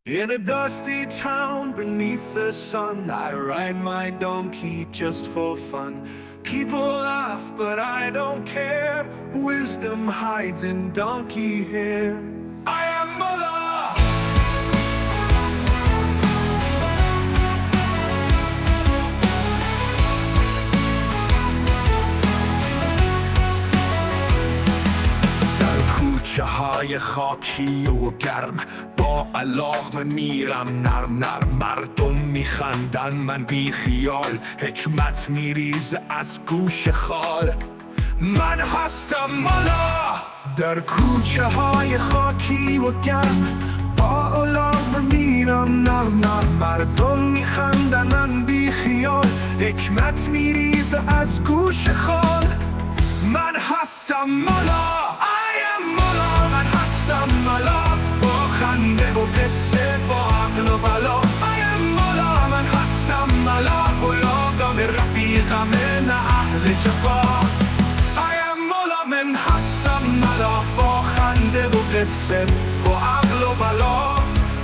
In a dusty town beneath the sun, I ride my donkey just for fun. People laugh, but I don't care. Wisdom hides in donkey hair. I am Mullah. کوچه های خاکی و گرم با علاقه میرم نرم نرم. مردم میخندن من بی خیال، حکمت میریزه از گوش خال. من هستم مولا. در کوچه های خاکی و گرم با علاقه میرم نرم نرم. مردم میخندن من بی خیال، حکمت میریزه از گوش خال. من هستم مولا. با خنده و قصه با عقل و بلا. I am مولا. من هستم ملا. غلام رفیقم نه اهل جفا. I am مولا. من هستم ملا. با خنده و قصه با عقل و بلا.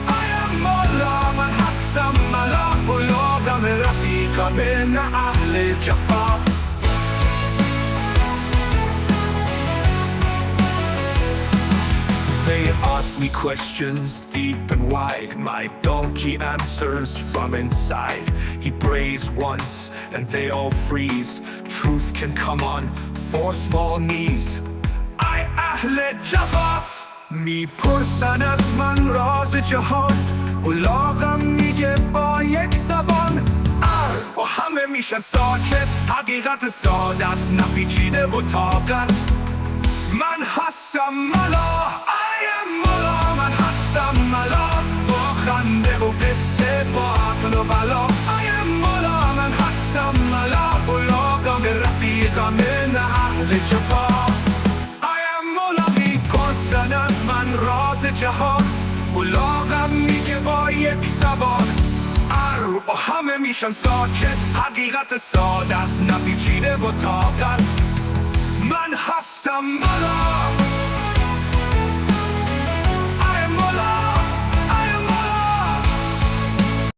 I am مولا. من هستم ملا. غلام رفیقم نه اهل جفا. They ask me questions deep and wide. My donkey answers from inside. He brays once and they all freeze. Truth can come on 4 small knees. I اهل جفاف میپرسن از من راز جهان. الاغم میگه با یک زبان. و همه میشن ساکت. حقیقت ساده است نپیچیده و طاقت. من هستم ملا. من هستم ملا. با خنده و قصه با عقل و بلا. I am مولا. من هستم ملا. غلام رفیقم نه اهل جفا. I am مولا. میپرسن از من راز جهان. غلام میگه با یک زبان. و همه میشن ساکت. حقیقت ساده است نپیچیده و طاقت. من هستم ملا.